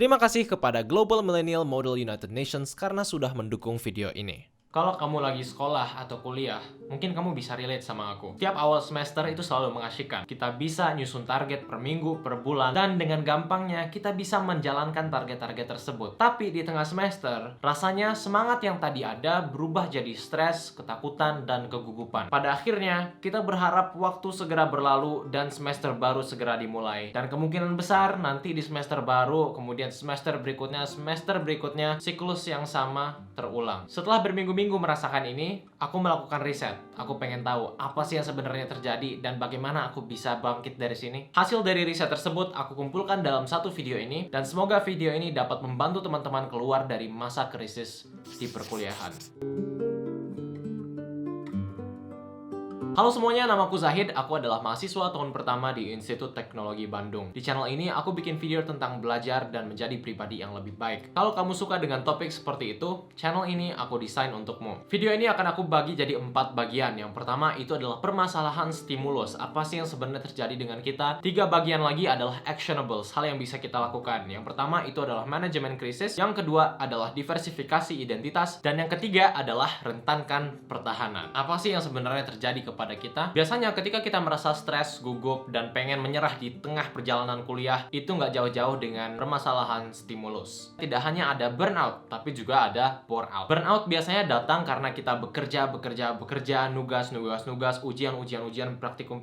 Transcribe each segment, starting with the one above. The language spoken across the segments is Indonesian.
Terima kasih kepada Global Millennial Model United Nations karena sudah mendukung video ini. Kalau kamu lagi sekolah atau kuliah, mungkin kamu bisa relate sama aku. Tiap awal semester itu selalu mengasyikkan. Kita bisa nyusun target per minggu, per bulan, dan dengan gampangnya kita bisa menjalankan target-target tersebut. Tapi di tengah semester, rasanya semangat yang tadi ada berubah jadi stres, ketakutan, dan kegugupan. Pada akhirnya, kita berharap waktu segera berlalu dan semester baru segera dimulai. Dan kemungkinan besar nanti di semester baru, kemudian semester berikutnya, siklus yang sama terulang. Setelah berminggu-minggu merasakan ini, aku melakukan riset. Aku pengen tahu apa sih yang sebenarnya terjadi dan bagaimana aku bisa bangkit dari sini. Hasil dari riset tersebut aku kumpulkan dalam satu video ini, dan semoga video ini dapat membantu teman-teman keluar dari masa krisis di perkuliahan. Halo semuanya, namaku Zahid. Aku adalah mahasiswa tahun pertama di Institut Teknologi Bandung. Di channel ini, aku bikin video tentang belajar dan menjadi pribadi yang lebih baik. Kalau kamu suka dengan topik seperti itu, channel ini aku desain untukmu. Video ini akan aku bagi jadi 4 bagian. Yang pertama, itu adalah permasalahan stimulus. Apa sih yang sebenarnya terjadi dengan kita? 3 bagian lagi adalah actionables, hal yang bisa kita lakukan. Yang pertama, itu adalah manajemen krisis. Yang kedua adalah diversifikasi identitas. Dan yang ketiga adalah rentankan pertahanan. Apa sih yang sebenarnya terjadi kepada kita? Biasanya ketika kita merasa stres, gugup, dan pengen menyerah di tengah perjalanan kuliah, itu nggak jauh-jauh dengan permasalahan stimulus. Tidak hanya ada burnout, tapi juga ada bore out. Burnout biasanya datang karena kita bekerja, nugas, ujian, praktikum,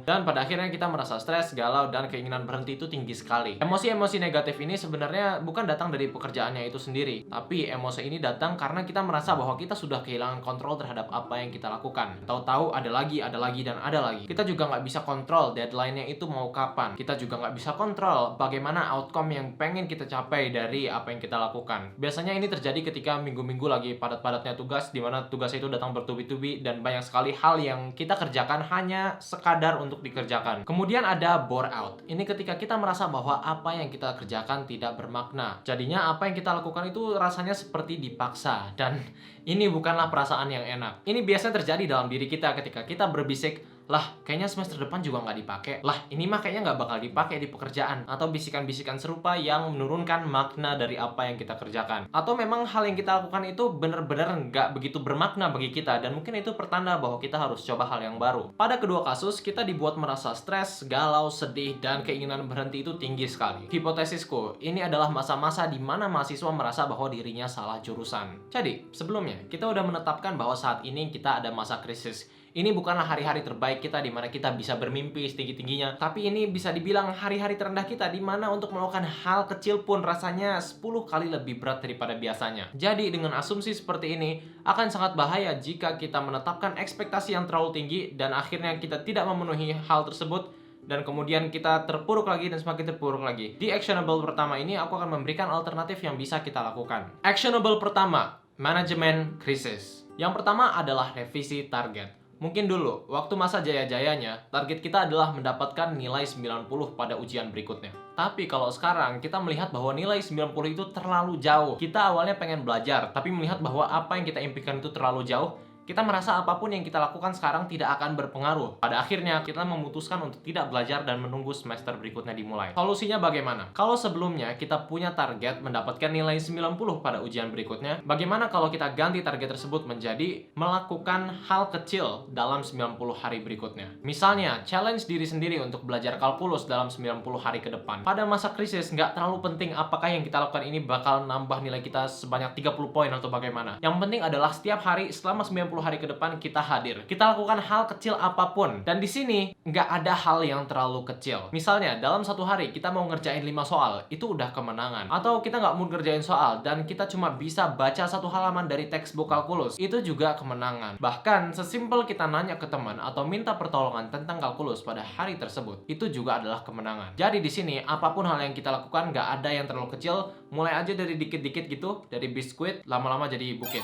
dan pada akhirnya kita merasa stres, galau, dan keinginan berhenti itu tinggi sekali. Emosi-emosi negatif ini sebenarnya bukan datang dari pekerjaannya itu sendiri, tapi emosi ini datang karena kita merasa bahwa kita sudah kehilangan kontrol terhadap apa yang kita lakukan. Tahu-tahu ada lagi, dan ada lagi. Kita juga nggak bisa kontrol deadline-nya itu mau kapan. Kita juga nggak bisa kontrol bagaimana outcome yang pengen kita capai dari apa yang kita lakukan. Biasanya ini terjadi ketika minggu-minggu lagi padat-padatnya tugas, di mana tugas itu datang bertubi-tubi dan banyak sekali hal yang kita kerjakan hanya sekadar untuk dikerjakan. Kemudian ada bore out. Ini ketika kita merasa bahwa apa yang kita kerjakan tidak bermakna. Jadinya apa yang kita lakukan itu rasanya seperti dipaksa, dan ini bukanlah perasaan yang enak. Ini biasanya terjadi dalam diri kita ketika kita berbisik, lah kayaknya semester depan juga nggak dipakai, lah ini mah kayaknya nggak bakal dipakai di pekerjaan, atau bisikan-bisikan serupa yang menurunkan makna dari apa yang kita kerjakan. Atau memang hal yang kita lakukan itu benar-benar nggak begitu bermakna bagi kita, dan mungkin itu pertanda bahwa kita harus coba hal yang baru. Pada kedua kasus, kita dibuat merasa stres, galau, sedih, dan keinginan berhenti itu tinggi sekali. Hipotesisku, ini adalah masa-masa di mana mahasiswa merasa bahwa dirinya salah jurusan. Jadi, sebelumnya, kita udah menetapkan bahwa saat ini kita ada masa krisis. Ini bukanlah hari-hari terbaik kita di mana kita bisa bermimpi setinggi-tingginya, tapi ini bisa dibilang hari-hari terendah kita di mana untuk melakukan hal kecil pun rasanya 10 kali lebih berat daripada biasanya. Jadi dengan asumsi seperti ini, akan sangat bahaya jika kita menetapkan ekspektasi yang terlalu tinggi dan akhirnya kita tidak memenuhi hal tersebut, dan kemudian kita terpuruk lagi dan semakin terpuruk lagi. Di actionable pertama ini, aku akan memberikan alternatif yang bisa kita lakukan. Actionable pertama, manajemen krisis. Yang pertama adalah revisi target. Mungkin dulu, waktu masa jaya-jayanya, target kita adalah mendapatkan nilai 90 pada ujian berikutnya. Tapi kalau sekarang, kita melihat bahwa nilai 90 itu terlalu jauh. Kita awalnya pengen belajar, tapi melihat bahwa apa yang kita impikan itu terlalu jauh, kita merasa apapun yang kita lakukan sekarang tidak akan berpengaruh. Pada akhirnya, kita memutuskan untuk tidak belajar dan menunggu semester berikutnya dimulai. Solusinya bagaimana? Kalau sebelumnya kita punya target mendapatkan nilai 90 pada ujian berikutnya, bagaimana kalau kita ganti target tersebut menjadi melakukan hal kecil dalam 90 hari berikutnya? Misalnya, challenge diri sendiri untuk belajar kalkulus dalam 90 hari ke depan. Pada masa krisis, nggak terlalu penting apakah yang kita lakukan ini bakal nambah nilai kita sebanyak 30 poin atau bagaimana. Yang penting adalah setiap hari selama 90 hari ke depan kita hadir. Kita lakukan hal kecil apapun. Dan di sini nggak ada hal yang terlalu kecil. Misalnya dalam satu hari kita mau ngerjain 5 soal, itu udah kemenangan. Atau kita nggak mau ngerjain soal dan kita cuma bisa baca 1 halaman dari textbook kalkulus, itu juga kemenangan. Bahkan sesimpel kita nanya ke teman atau minta pertolongan tentang kalkulus pada hari tersebut, itu juga adalah kemenangan. Jadi di sini apapun hal yang kita lakukan nggak ada yang terlalu kecil. Mulai aja dari dikit-dikit gitu, dari biskuit lama-lama jadi bukit.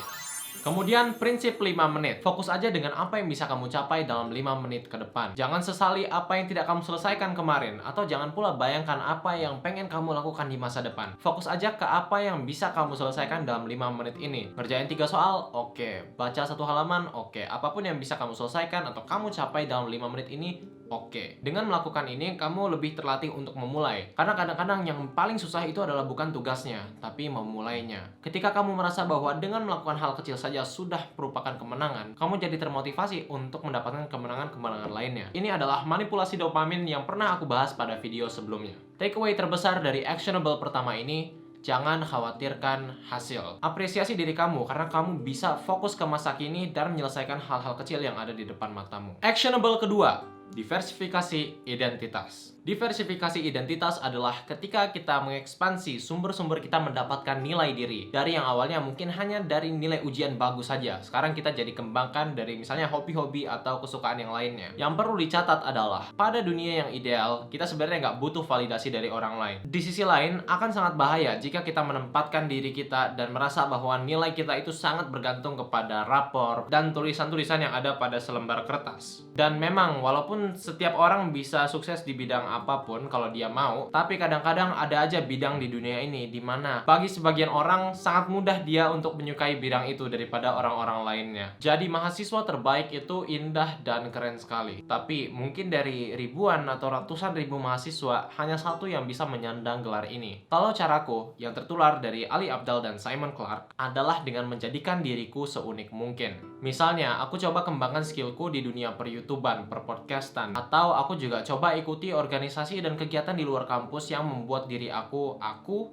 Kemudian prinsip 5 menit. Fokus aja dengan apa yang bisa kamu capai dalam 5 menit ke depan. Jangan sesali apa yang tidak kamu selesaikan kemarin, atau jangan pula bayangkan apa yang pengen kamu lakukan di masa depan. Fokus aja ke apa yang bisa kamu selesaikan dalam 5 menit ini. Ngerjain 3 soal, oke. Baca 1 halaman, oke. Apapun yang bisa kamu selesaikan atau kamu capai dalam 5 menit ini, Oke, dengan melakukan ini kamu lebih terlatih untuk memulai. Karena kadang-kadang yang paling susah itu adalah bukan tugasnya, tapi memulainya. Ketika kamu merasa bahwa dengan melakukan hal kecil saja sudah merupakan kemenangan, kamu jadi termotivasi untuk mendapatkan kemenangan-kemenangan lainnya. Ini adalah manipulasi dopamin yang pernah aku bahas pada video sebelumnya. Takeaway terbesar dari actionable pertama ini, jangan khawatirkan hasil. Apresiasi diri kamu karena kamu bisa fokus ke masa kini dan menyelesaikan hal-hal kecil yang ada di depan matamu. Actionable kedua, diversifikasi identitas. Diversifikasi identitas adalah ketika kita mengekspansi sumber-sumber kita mendapatkan nilai diri. Dari yang awalnya mungkin hanya dari nilai ujian bagus saja. Sekarang kita jadi kembangkan dari misalnya hobi-hobi atau kesukaan yang lainnya. Yang perlu dicatat adalah, pada dunia yang ideal, kita sebenarnya nggak butuh validasi dari orang lain. Di sisi lain, akan sangat bahaya jika kita menempatkan diri kita dan merasa bahwa nilai kita itu sangat bergantung kepada rapor dan tulisan-tulisan yang ada pada selembar kertas. Dan memang, walaupun setiap orang bisa sukses di bidang apapun kalau dia mau, tapi kadang-kadang ada aja bidang di dunia ini di mana bagi sebagian orang sangat mudah dia untuk menyukai bidang itu daripada orang-orang lainnya. Jadi mahasiswa terbaik itu indah dan keren sekali. Tapi mungkin dari ribuan atau ratusan ribu mahasiswa, hanya satu yang bisa menyandang gelar ini. Kalau caraku yang tertular dari Ali Abdaal dan Simon Clark adalah dengan menjadikan diriku seunik mungkin. Misalnya, aku coba kembangkan skillku di dunia per-YouTuban, per-podcastan, atau aku juga coba ikuti organisasi dan kegiatan di luar kampus yang membuat diri aku,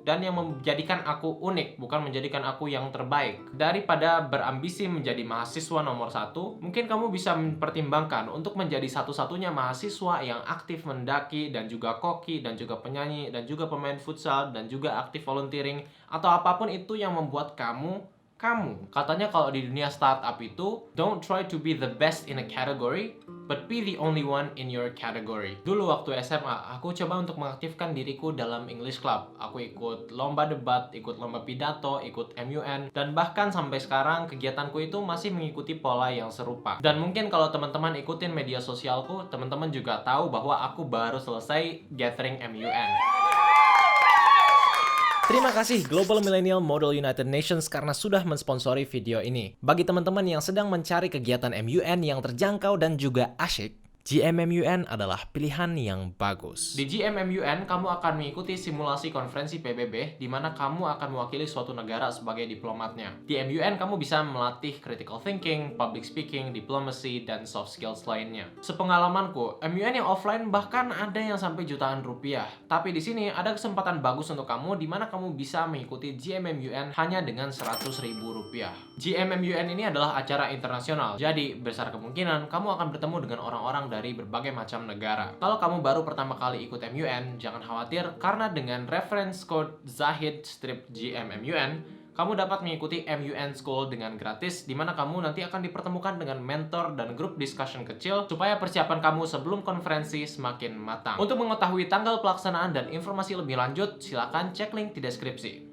dan yang menjadikan aku unik, bukan menjadikan aku yang terbaik. Daripada berambisi menjadi mahasiswa nomor 1, mungkin kamu bisa mempertimbangkan untuk menjadi satu-satunya mahasiswa yang aktif mendaki, dan juga koki, dan juga penyanyi, dan juga pemain futsal, dan juga aktif volunteering, atau apapun itu yang membuat kamu. Katanya kalau di dunia startup itu, don't try to be the best in a category, but be the only one in your category. Dulu waktu SMA, aku coba untuk mengaktifkan diriku dalam English Club. Aku ikut lomba debat, ikut lomba pidato, ikut MUN, dan bahkan sampai sekarang kegiatanku itu masih mengikuti pola yang serupa. Dan mungkin kalau teman-teman ikutin media sosialku, teman-teman juga tahu bahwa aku baru selesai gathering MUN. Terima kasih Global Millennial Model United Nations karena sudah mensponsori video ini. Bagi teman-teman yang sedang mencari kegiatan MUN yang terjangkau dan juga asyik, GMMUN adalah pilihan yang bagus. Di GMMUN, kamu akan mengikuti simulasi konferensi PBB, di mana kamu akan mewakili suatu negara sebagai diplomatnya. Di MUN, kamu bisa melatih critical thinking, public speaking, diplomacy, dan soft skills lainnya. Sepengalamanku, MUN yang offline bahkan ada yang sampai jutaan rupiah. Tapi di sini ada kesempatan bagus untuk kamu, di mana kamu bisa mengikuti GMMUN hanya dengan 100.000 rupiah. GMMUN ini adalah acara internasional, jadi besar kemungkinan kamu akan bertemu dengan orang-orang dari berbagai macam negara. Kalau kamu baru pertama kali ikut MUN, jangan khawatir karena dengan reference code ZAHID-GMMUN, kamu dapat mengikuti MUN School dengan gratis, di mana kamu nanti akan dipertemukan dengan mentor dan grup discussion kecil supaya persiapan kamu sebelum konferensi semakin matang. Untuk mengetahui tanggal pelaksanaan dan informasi lebih lanjut, silakan cek link di deskripsi.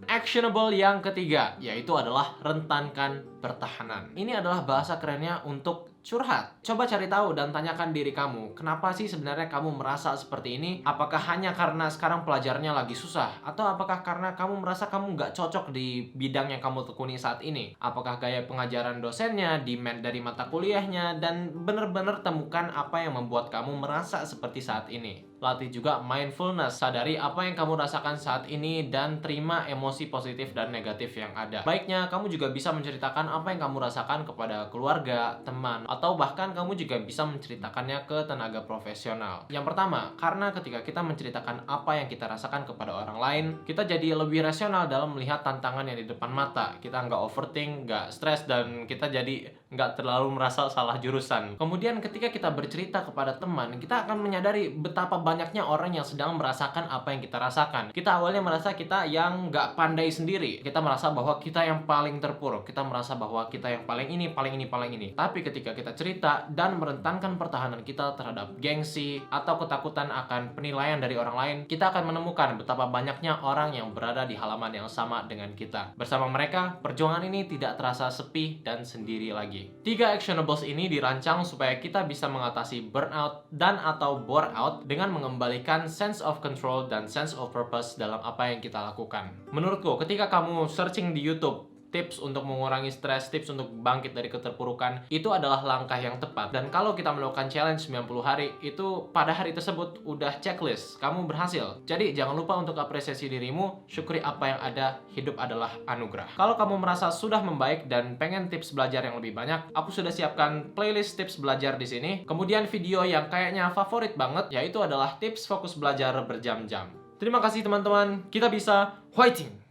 Actionable yang ketiga, yaitu adalah rentankan pertahanan. Ini adalah bahasa kerennya untuk curhat. Coba cari tahu dan tanyakan diri kamu, kenapa sih sebenarnya kamu merasa seperti ini? Apakah hanya karena sekarang pelajarannya lagi susah? Atau apakah karena kamu merasa kamu nggak cocok di bidang yang kamu tekuni saat ini? Apakah gaya pengajaran dosennya, demand dari mata kuliahnya, dan benar-benar temukan apa yang membuat kamu merasa seperti saat ini. Latih juga mindfulness, sadari apa yang kamu rasakan saat ini dan terima emosi positif dan negatif yang ada. Baiknya, kamu juga bisa menceritakan apa yang kamu rasakan kepada keluarga, teman, atau bahkan kamu juga bisa menceritakannya ke tenaga profesional. Yang pertama, karena ketika kita menceritakan apa yang kita rasakan kepada orang lain, kita jadi lebih rasional dalam melihat tantangan yang di depan mata. Kita nggak overthink, nggak stres, dan kita jadi nggak terlalu merasa salah jurusan. Kemudian ketika kita bercerita kepada teman, kita akan menyadari betapa banyaknya orang yang sedang merasakan apa yang kita rasakan. Kita awalnya merasa kita yang nggak pandai sendiri. Kita merasa bahwa kita yang paling terpuruk. Kita merasa bahwa kita yang paling ini. Tapi ketika kita cerita dan merentankan pertahanan kita terhadap gengsi atau ketakutan akan penilaian dari orang lain, kita akan menemukan betapa banyaknya orang yang berada di halaman yang sama dengan kita. Bersama mereka, perjuangan ini tidak terasa sepi dan sendiri lagi. 3 actionables ini dirancang supaya kita bisa mengatasi burnout dan atau bore out dengan mengembalikan sense of control dan sense of purpose dalam apa yang kita lakukan. Menurutku, ketika kamu searching di YouTube tips untuk mengurangi stres, tips untuk bangkit dari keterpurukan, itu adalah langkah yang tepat. Dan kalau kita melakukan challenge 90 hari, itu pada hari tersebut udah checklist, kamu berhasil. Jadi jangan lupa untuk apresiasi dirimu, syukuri apa yang ada, hidup adalah anugerah. Kalau kamu merasa sudah membaik dan pengen tips belajar yang lebih banyak, aku sudah siapkan playlist tips belajar di sini. Kemudian video yang kayaknya favorit banget, yaitu adalah tips fokus belajar berjam-jam. Terima kasih teman-teman, kita bisa fighting!